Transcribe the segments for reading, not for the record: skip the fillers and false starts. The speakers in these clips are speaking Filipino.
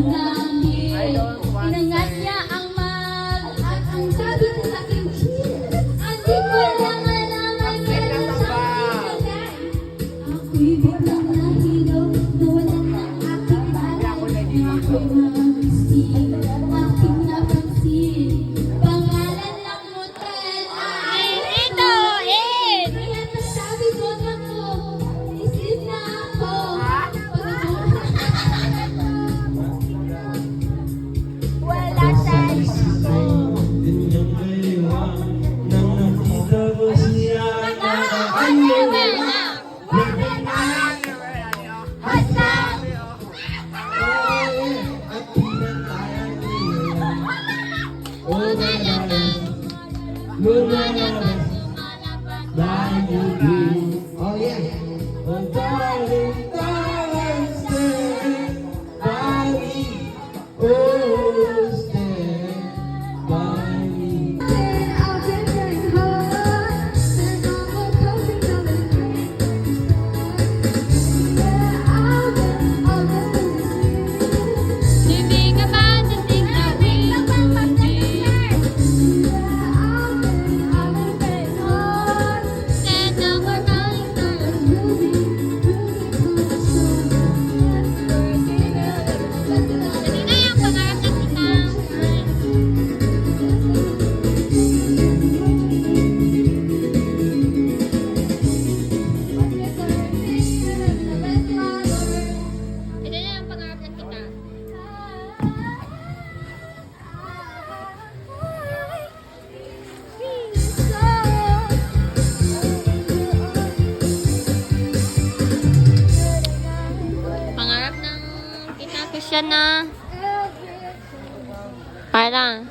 langit. Inangat niya ang mag at ang sabi ng aking hindi ko lang alaman meron sa aking lagay. Ako'y biglang nahilaw, nawalan ng aking balat. Ako'y magising, aking napansin. Pangalan ng motel ay ito, Ed! Kaya nasabi ko naku, isip na ako. Wala sa isip. Oh yeah. Oh darling, darling, stand by me. Oh, stand by me. Dreaming about the things that we could do. Stand over calling Ito na yung pangarap na kita. Ito na yung pangarap na kita. Pangarap ng kita ko siya na parang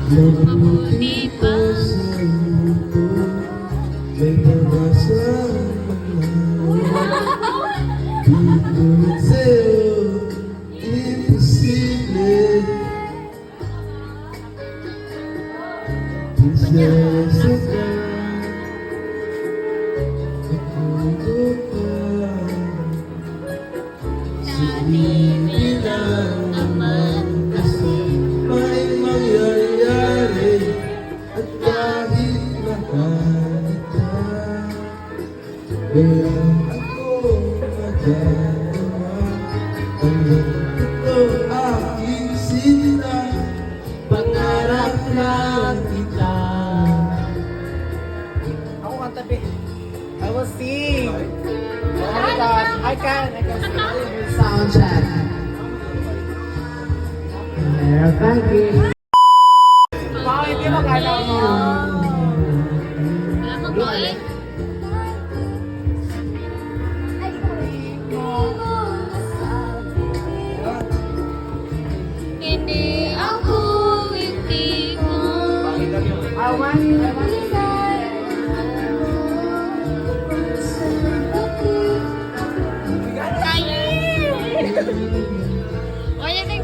mabuti pa. May pag-asa tulad sa'yo, imposible. Prinsesa ka, natuto ka. Sabihin lang naman kasi may mangyayari. At kahit mahal kita, wala akong magagawa. Ito aking sinta, pangarap lang kita. Ako ang tabi. I will sing. Oh my gosh. I can sing. Sound check. Thank you. Wow, hindi mo kaya mo. Wala mo po eh. Hindi ako hindi mo. I want. Wala na.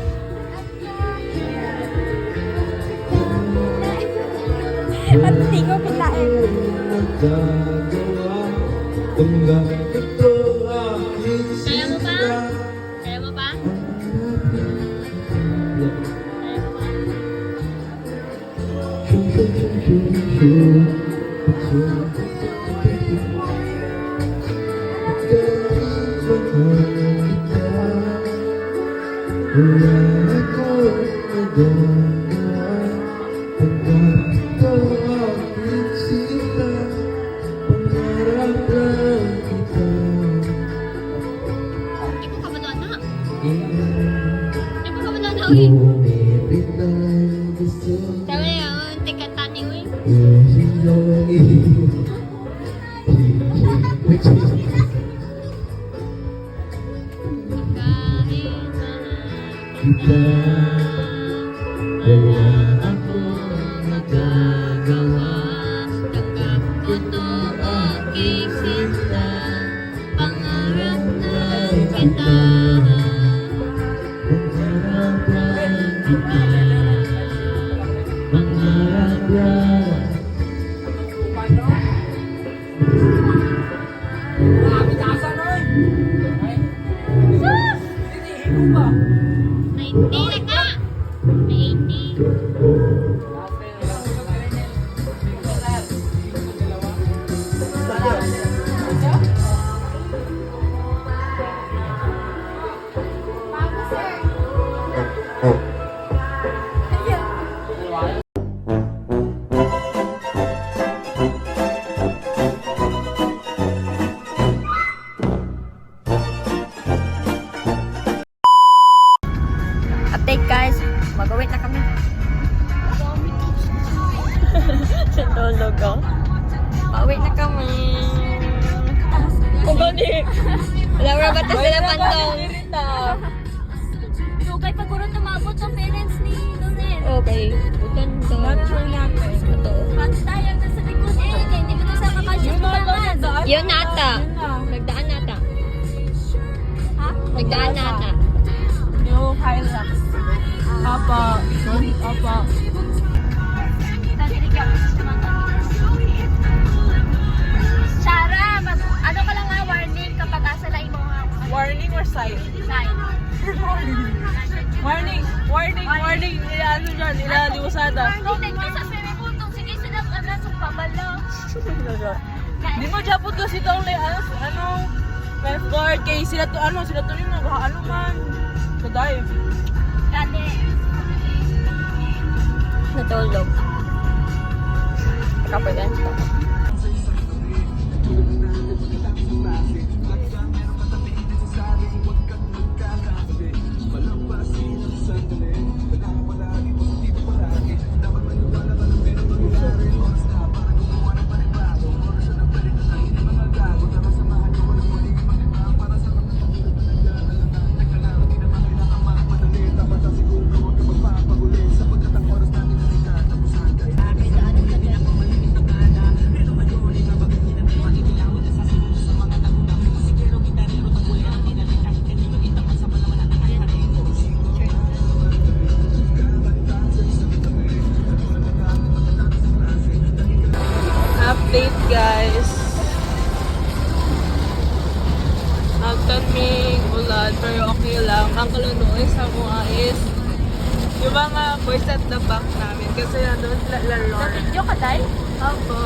At hindi ko pilain. Nagagawa, hanggang ito aking Kaya mo ba? sinta. Kaya mo ba? Wala akong magagawa. Hanggang ito aking sinta, pangarap lang kita. Hindi ko kabaloan na. Hindi Hindi ko kabaloan na. Uy. umibig ng gusto. Sabi niya, tika tani uy. Kahit Kita, wala akong magagawa. tanggap ko kita. Nainti na ka. Nainti. Update guys, mag-await na kami. Sa dolog ko. Pauwi na kami. Kung gani. Wala ba ito sila pantong? Dugay pa guro tumabot ang parents ni Loren. Okay. Bukan to. Not sure natin. Totoo. Pantayang na sa likod eh. Hindi ko na sa kapasyon kulangan. Yun nata. Nagdaan nata. Ha? Nagdaan nata. Yung Hilux. Apa. Apa. Shara, ano ka lang nga warning kapag asa na imo nga Warning or sign? sign. Warning! Warning! Warning! Nila ano dyan? Nila liwasada. Warning ka sa swimming pool tong sige sila ano sa pabalo. Di mo dyan po kasi itong ano lifeguard kay sila to sila to rin ano man. To dive. Kade. Natulog. Kapagan. Update guys. Nagtanming ulan pero okay lang. Ang kalunoy sa mga is yung mga boys at the back namin kasi nandun sila laro. Video ka dai? Opo.